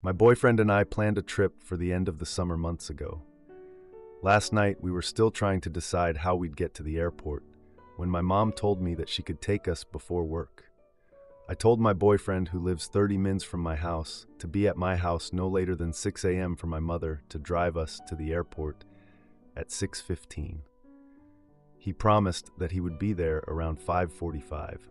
My boyfriend and I planned a trip for the end of the summer months ago. Last night, we were still trying to decide how we'd get to the airport when my mom told me that she could take us before work. I told my boyfriend, who lives 30 minutes from my house, to be at my house no later than 6 a.m. for my mother to drive us to the airport at 6:15. He promised that he would be there around 5:45.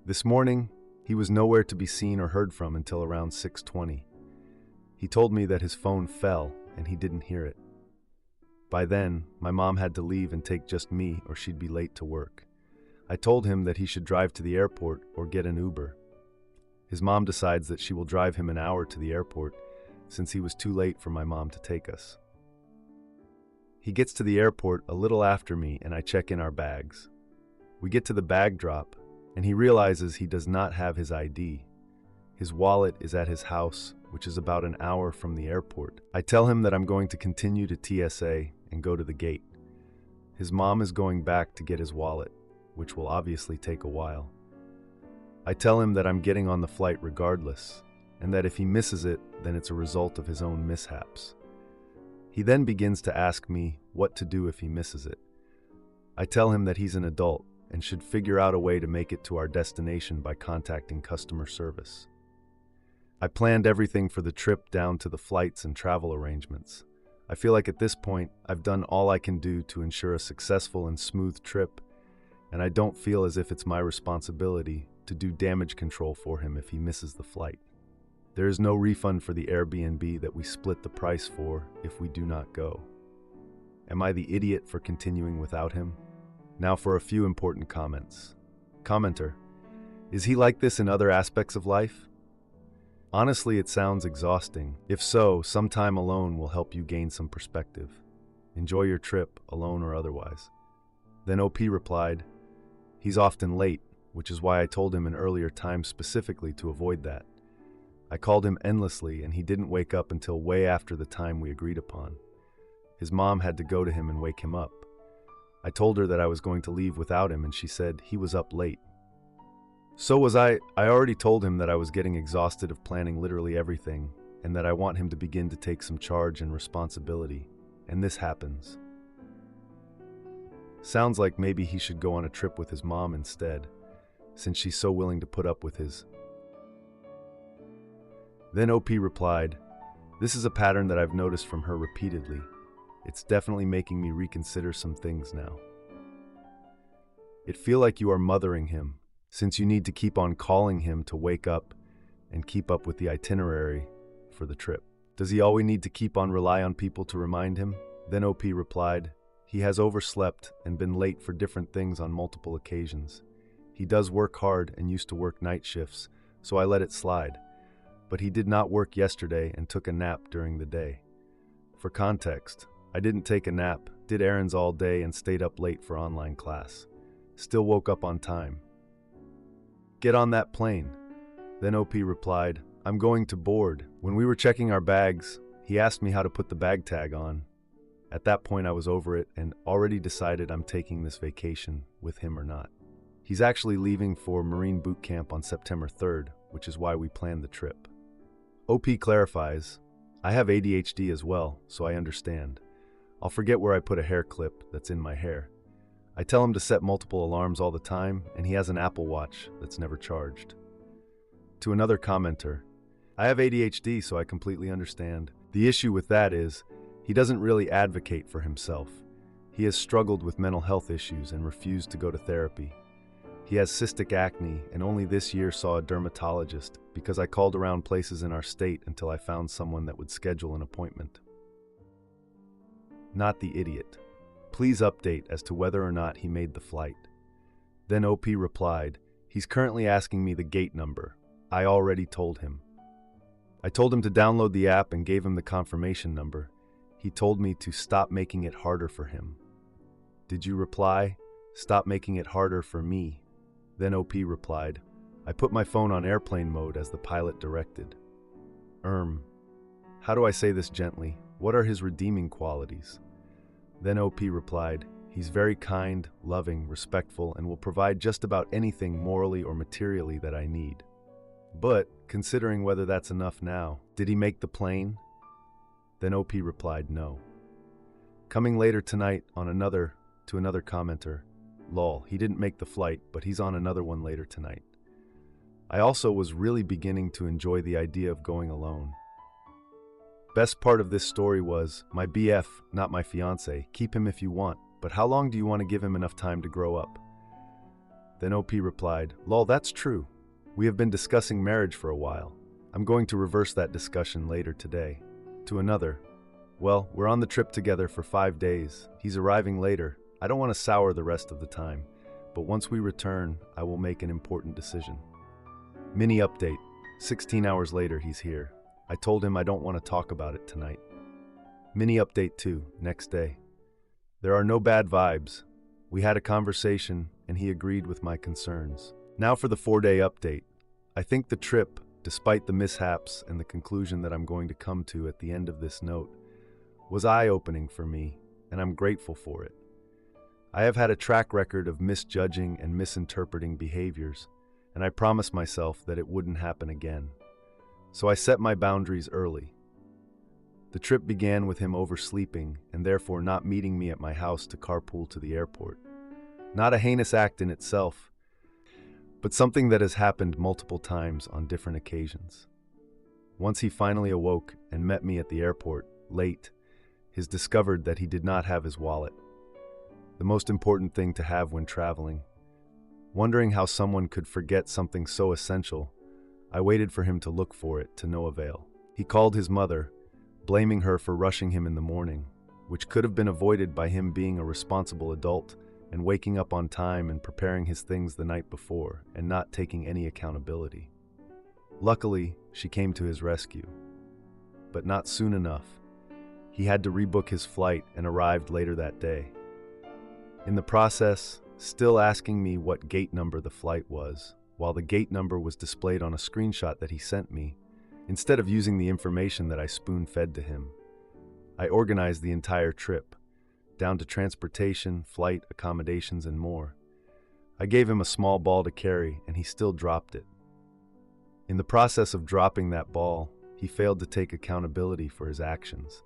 This morning, he was nowhere to be seen or heard from until around 6:20. He told me that his phone fell and he didn't hear it. By then, my mom had to leave and take just me or she'd be late to work. I told him that he should drive to the airport or get an Uber. His mom decides that she will drive him an hour to the airport since he was too late for my mom to take us. He gets to the airport a little after me and I check in our bags. We get to the bag drop and he realizes he does not have his ID. His wallet is at his house, which is about an hour from the airport. I tell him that I'm going to continue to TSA and go to the gate. His mom is going back to get his wallet, which will obviously take a while. I tell him that I'm getting on the flight regardless, and that if he misses it, then it's a result of his own mishaps. He then begins to ask me what to do if he misses it. I tell him that he's an adult and should figure out a way to make it to our destination by contacting customer service. I planned everything for the trip down to the flights and travel arrangements. I feel like at this point, I've done all I can do to ensure a successful and smooth trip, and I don't feel as if it's my responsibility to do damage control for him if he misses the flight. There is no refund for the Airbnb that we split the price for if we do not go. Am I the idiot for continuing without him? Now for a few important comments. Commenter: is he like this in other aspects of life? Honestly, it sounds exhausting. If so, some time alone will help you gain some perspective. Enjoy your trip, alone or otherwise. Then OP replied, he's often late, which is why I told him an earlier time specifically to avoid that. I called him endlessly and he didn't wake up until way after the time we agreed upon. His mom had to go to him and wake him up. I told her that I was going to leave without him and she said he was up late. So was I. I already told him that I was getting exhausted of planning literally everything and that I want him to begin to take some charge and responsibility. And this happens. Sounds like maybe he should go on a trip with his mom instead, since she's so willing to put up with his. Then OP replied, this is a pattern that I've noticed from her repeatedly. It's definitely making me reconsider some things now. It feel like you are mothering him, since you need to keep on calling him to wake up and keep up with the itinerary for the trip. Does he always need to keep on rely on people to remind him? Then OP replied, he has overslept and been late for different things on multiple occasions. He does work hard and used to work night shifts, so I let it slide. But he did not work yesterday and took a nap during the day. For context, I didn't take a nap, did errands all day and stayed up late for online class. Still woke up on time. Get on that plane. Then OP replied, I'm going to board. When we were checking our bags, he asked me how to put the bag tag on. At that point I was over it and already decided I'm taking this vacation with him or not. He's actually leaving for Marine Boot Camp on September 3rd, which is why we planned the trip. OP clarifies, I have ADHD as well, so I understand. I'll forget where I put a hair clip that's in my hair. I tell him to set multiple alarms all the time, and he has an Apple Watch that's never charged. To another commenter, I have ADHD, so I completely understand. The issue with that is, he doesn't really advocate for himself. He has struggled with mental health issues and refused to go to therapy. He has cystic acne and only this year saw a dermatologist because I called around places in our state until I found someone that would schedule an appointment. Not the idiot. Please update as to whether or not he made the flight. Then OP replied, he's currently asking me the gate number. I already told him. I told him to download the app and gave him the confirmation number. He told me to stop making it harder for him. Did you reply, stop making it harder for me? Then OP replied, I put my phone on airplane mode as the pilot directed. How do I say this gently? What are his redeeming qualities? Then OP replied, he's very kind, loving, respectful, and will provide just about anything morally or materially that I need. But considering whether that's enough now. Did he make the plane? Then OP replied no. Coming later tonight on another commenter, lol, he didn't make the flight, but he's on another one later tonight. I also was really beginning to enjoy the idea of going alone. Best part of this story was, my BF, not my fiance, keep him if you want, but how long do you want to give him enough time to grow up? Then OP replied, lol, that's true. We have been discussing marriage for a while. I'm going to reverse that discussion later today. To another, well, we're on the trip together for 5 days. He's arriving later. I don't want to sour the rest of the time, but once we return, I will make an important decision. Mini update. 16 hours later, he's here. I told him I don't want to talk about it tonight. Mini update 2, next day. There are no bad vibes. We had a conversation, and he agreed with my concerns. Now for the 4-day update. I think the trip, despite the mishaps and the conclusion that I'm going to come to at the end of this note, was eye-opening for me, and I'm grateful for it. I have had a track record of misjudging and misinterpreting behaviors, and I promised myself that it wouldn't happen again. So I set my boundaries early. The trip began with him oversleeping and therefore not meeting me at my house to carpool to the airport. Not a heinous act in itself, but something that has happened multiple times on different occasions. Once he finally awoke and met me at the airport, late, he's discovered that he did not have his wallet. The most important thing to have when traveling. Wondering how someone could forget something so essential, I waited for him to look for it to no avail. He called his mother, blaming her for rushing him in the morning, which could have been avoided by him being a responsible adult and waking up on time and preparing his things the night before and not taking any accountability. Luckily, she came to his rescue. But not soon enough. He had to rebook his flight and arrived later that day. In the process, still asking me what gate number the flight was, while the gate number was displayed on a screenshot that he sent me, instead of using the information that I spoon-fed to him. I organized the entire trip, down to transportation, flight, accommodations, and more. I gave him a small ball to carry, and he still dropped it. In the process of dropping that ball, he failed to take accountability for his actions.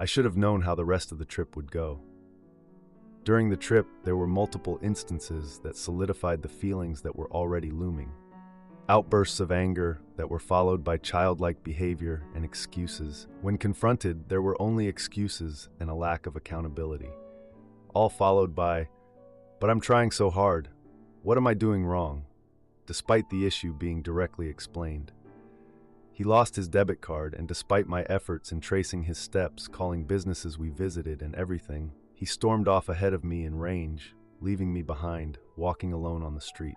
I should have known how the rest of the trip would go. During the trip, there were multiple instances that solidified the feelings that were already looming. Outbursts of anger that were followed by childlike behavior and excuses. When confronted, there were only excuses and a lack of accountability. All followed by, "But I'm trying so hard. What am I doing wrong?" Despite the issue being directly explained. He lost his debit card, and despite my efforts in tracing his steps, calling businesses we visited and everything, he stormed off ahead of me in range, leaving me behind, walking alone on the street.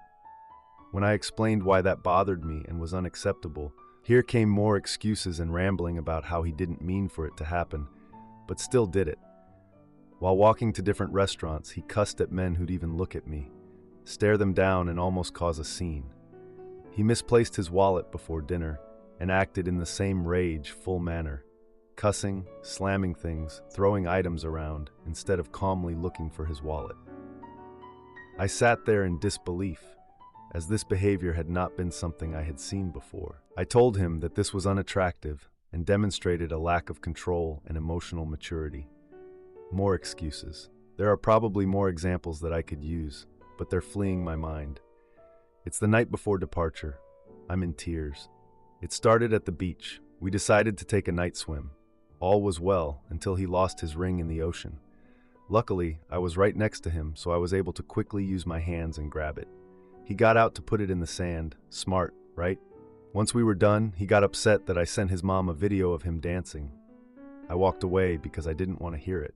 When I explained why that bothered me and was unacceptable, here came more excuses and rambling about how he didn't mean for it to happen, but still did it. While walking to different restaurants, he cussed at men who'd even look at me, stare them down, and almost cause a scene. He misplaced his wallet before dinner and acted in the same rage-full manner, cussing, slamming things, throwing items around, instead of calmly looking for his wallet. I sat there in disbelief, as this behavior had not been something I had seen before. I told him that this was unattractive and demonstrated a lack of control and emotional maturity. More excuses. There are probably more examples that I could use, but they're fleeing my mind. It's the night before departure. I'm in tears. It started at the beach. We decided to take a night swim. All was well until he lost his ring in the ocean. Luckily, I was right next to him, so I was able to quickly use my hands and grab it. He got out to put it in the sand. Smart, right? Once we were done, he got upset that I sent his mom a video of him dancing. I walked away because I didn't want to hear it.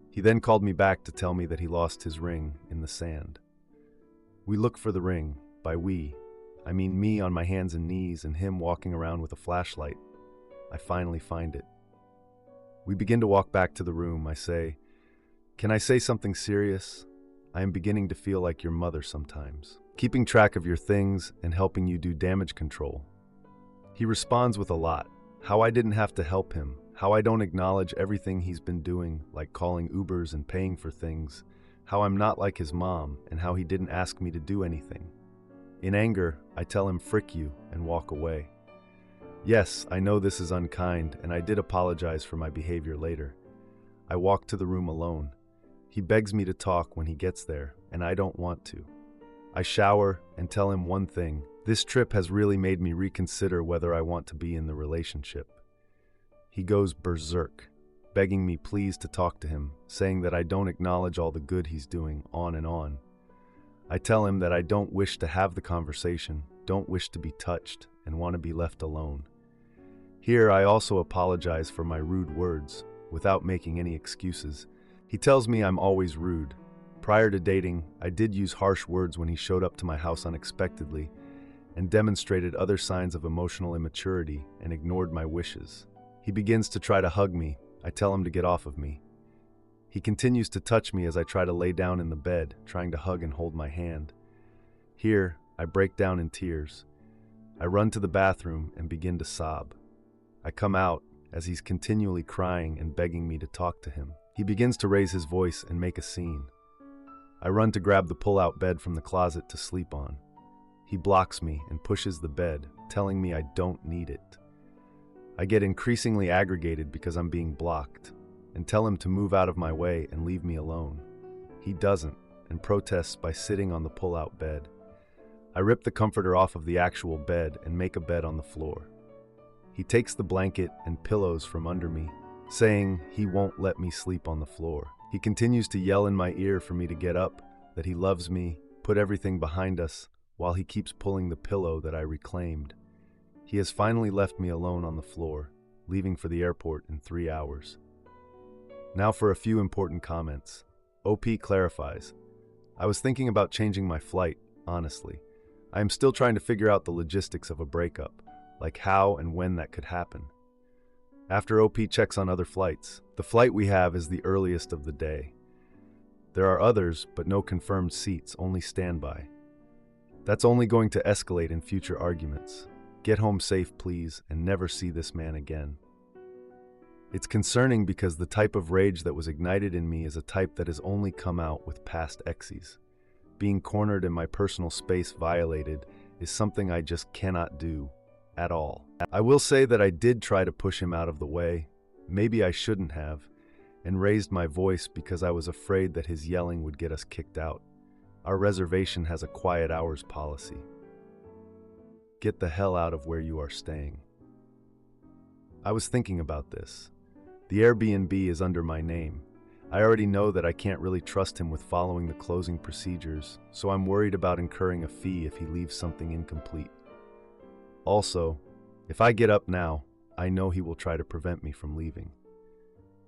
He then called me back to tell me that he lost his ring in the sand. We look for the ring. By we, I mean me on my hands and knees and him walking around with a flashlight. I finally find it. We begin to walk back to the room. I say, "Can I say something serious? I am beginning to feel like your mother sometimes, keeping track of your things and helping you do damage control." He responds with a lot. How I didn't have to help him, how I don't acknowledge everything he's been doing, like calling Ubers and paying for things, how I'm not like his mom, and how he didn't ask me to do anything. In anger, I tell him frick you and walk away. Yes, I know this is unkind, and I did apologize for my behavior later. I walk to the room alone. He begs me to talk when he gets there, and I don't want to. I shower and tell him one thing: this trip has really made me reconsider whether I want to be in the relationship. He goes berserk, begging me please to talk to him, saying that I don't acknowledge all the good he's doing, on and on. I tell him that I don't wish to have the conversation, don't wish to be touched, and want to be left alone. Here, I also apologize for my rude words, without making any excuses. He tells me I'm always rude. Prior to dating, I did use harsh words when he showed up to my house unexpectedly and demonstrated other signs of emotional immaturity and ignored my wishes. He begins to try to hug me. I tell him to get off of me. He continues to touch me as I try to lay down in the bed, trying to hug and hold my hand. Here, I break down in tears. I run to the bathroom and begin to sob. I come out as he's continually crying and begging me to talk to him. He begins to raise his voice and make a scene. I run to grab the pull-out bed from the closet to sleep on. He blocks me and pushes the bed, telling me I don't need it. I get increasingly aggravated because I'm being blocked, and tell him to move out of my way and leave me alone. He doesn't, and protests by sitting on the pull-out bed. I rip the comforter off of the actual bed and make a bed on the floor. He takes the blanket and pillows from under me, saying he won't let me sleep on the floor. He continues to yell in my ear for me to get up, that he loves me, put everything behind us, while he keeps pulling the pillow that I reclaimed. He has finally left me alone on the floor, leaving for the airport in 3 hours. Now for a few important comments. OP clarifies: I was thinking about changing my flight, honestly. I am still trying to figure out the logistics of a breakup, like how and when that could happen. After OP checks on other flights, the flight we have is the earliest of the day. There are others, but no confirmed seats, only standby. That's only going to escalate in future arguments. Get home safe, please, and never see this man again. It's concerning because the type of rage that was ignited in me is a type that has only come out with past exes. Being cornered and my personal space violated is something I just cannot do at all. I will say that I did try to push him out of the way, maybe I shouldn't have, and raised my voice because I was afraid that his yelling would get us kicked out. Our reservation has a quiet hours policy. Get the hell out of where you are staying. I was thinking about this. The Airbnb is under my name. I already know that I can't really trust him with following the closing procedures, so I'm worried about incurring a fee if he leaves something incomplete. Also, if I get up now, I know he will try to prevent me from leaving.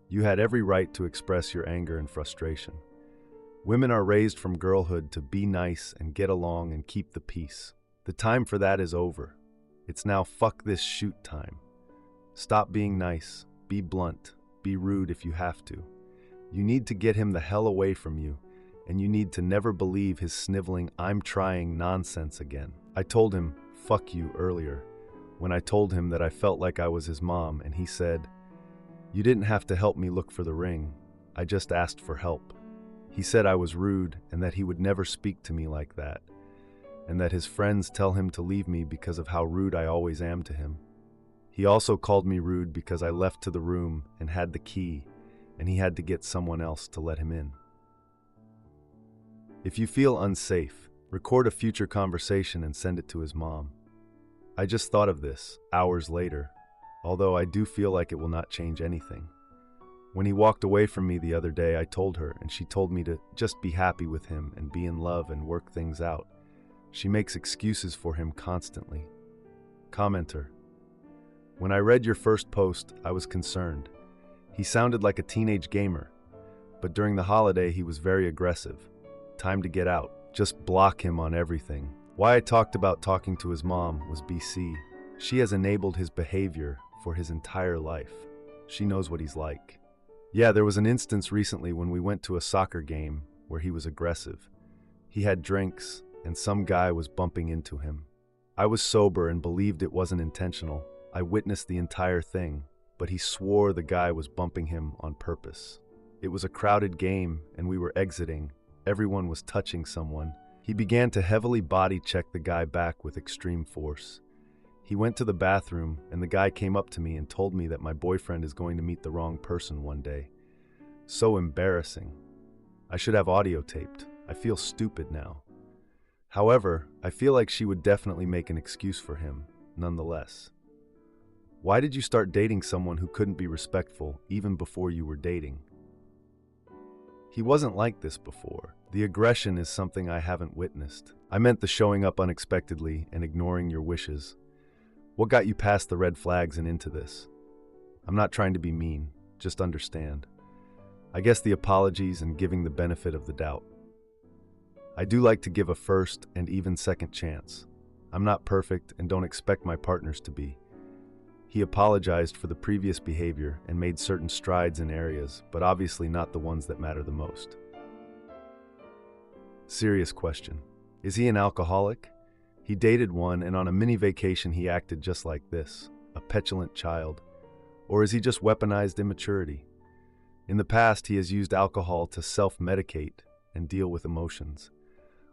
You had every right to express your anger and frustration. Women are raised from girlhood to be nice and get along and keep the peace. The time for that is over. It's now fuck this shoot time. Stop being nice, be blunt, be rude if you have to. You need to get him the hell away from you, and you need to never believe his sniveling "I'm trying" nonsense again. I told him fuck you earlier, when I told him that I felt like I was his mom, and he said, "You didn't have to help me look for the ring. I just asked for help." He said I was rude and that he would never speak to me like that, and that his friends tell him to leave me because of how rude I always am to him. He also called me rude because I left to the room and had the key, and he had to get someone else to let him in. If you feel unsafe, record a future conversation and send it to his mom. I just thought of this, hours later, although I do feel like it will not change anything. When he walked away from me the other day, I told her, and she told me to just be happy with him and be in love and work things out. She makes excuses for him constantly. Commenter: when I read your first post, I was concerned. He sounded like a teenage gamer, but during the holiday he was very aggressive. Time to get out. Just block him on everything. Why I talked about talking to his mom was BC. She has enabled his behavior for his entire life. She knows what he's like. Yeah, there was an instance recently when we went to a soccer game where he was aggressive. He had drinks, and some guy was bumping into him. I was sober and believed it wasn't intentional. I witnessed the entire thing, but he swore the guy was bumping him on purpose. It was a crowded game, and we were exiting. Everyone was touching someone, He began to heavily body check the guy back with extreme force. He went to the bathroom, and the guy came up to me and told me that my boyfriend is going to meet the wrong person one day. So embarrassing. I should have audio taped. I feel stupid now. However, I feel like she would definitely make an excuse for him, nonetheless. Why did you start dating someone who couldn't be respectful even before you were dating? He wasn't like this before. The aggression is something I haven't witnessed. I meant the showing up unexpectedly and ignoring your wishes. What got you past the red flags and into this? I'm not trying to be mean, just understand. I guess the apologies and giving the benefit of the doubt. I do like to give a first and even second chance. I'm not perfect and don't expect my partners to be. He apologized for the previous behavior and made certain strides in areas, but obviously not the ones that matter the most. Serious question. Is he an alcoholic? He dated one, and on a mini vacation he acted just like this, a petulant child. Or is he just weaponized immaturity? In the past, he has used alcohol to self-medicate and deal with emotions.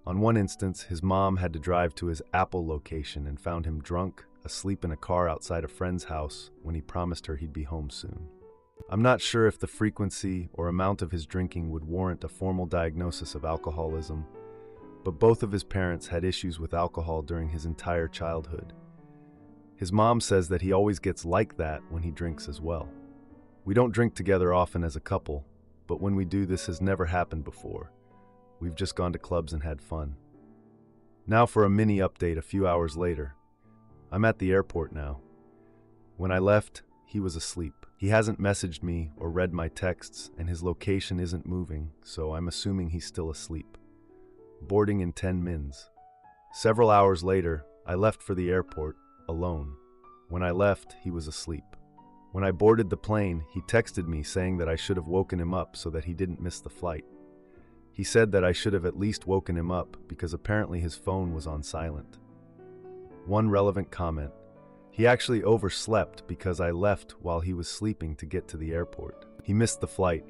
On one instance, his mom had to drive to his Apple location and found him drunk, asleep in a car outside a friend's house when he promised her he'd be home soon. I'm not sure if the frequency or amount of his drinking would warrant a formal diagnosis of alcoholism, but both of his parents had issues with alcohol during his entire childhood. His mom says that he always gets like that when he drinks as well. We don't drink together often as a couple, but when we do, this has never happened before. We've just gone to clubs and had fun. Now for a mini update a few hours later. I'm at the airport now. When I left, he was asleep. He hasn't messaged me or read my texts, and his location isn't moving, so I'm assuming he's still asleep. Boarding in 10 mins. Several hours later, I left for the airport, alone. When I left, he was asleep. When I boarded the plane, he texted me saying that I should have woken him up so that he didn't miss the flight. He said that I should have at least woken him up because apparently his phone was on silent. One relevant comment. He actually overslept because I left while he was sleeping to get to the airport. He missed the flight.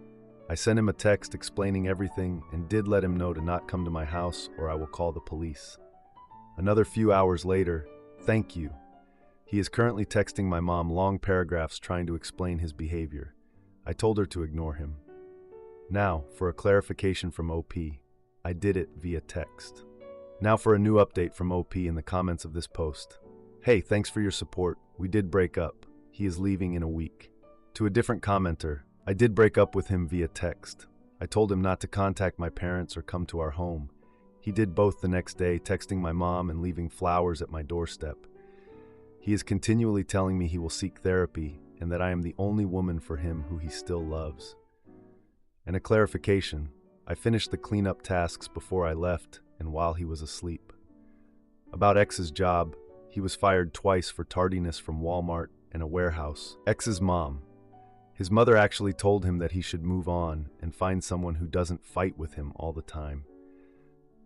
I sent him a text explaining everything and did let him know to not come to my house or I will call the police. Another few hours later, thank you. He is currently texting my mom long paragraphs trying to explain his behavior. I told her to ignore him. Now, for a clarification from OP, I did it via text. Now for a new update from OP in the comments of this post. Hey, thanks for your support. We did break up. He is leaving in a week. To a different commenter, I did break up with him via text. I told him not to contact my parents or come to our home. He did both the next day, texting my mom and leaving flowers at my doorstep. He is continually telling me he will seek therapy and that I am the only woman for him who he still loves. And a clarification, I finished the cleanup tasks before I left and while he was asleep. About X's job, he was fired twice for tardiness from Walmart and a warehouse. X's mom. His mother actually told him that he should move on and find someone who doesn't fight with him all the time.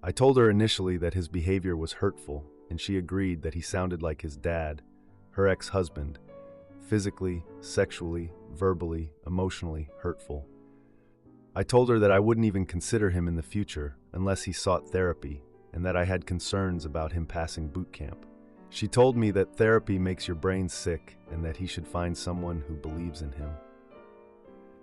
I told her initially that his behavior was hurtful, and she agreed that he sounded like his dad, her ex-husband, physically, sexually, verbally, emotionally hurtful. I told her that I wouldn't even consider him in the future unless he sought therapy, and that I had concerns about him passing boot camp. She told me that therapy makes your brain sick and that he should find someone who believes in him.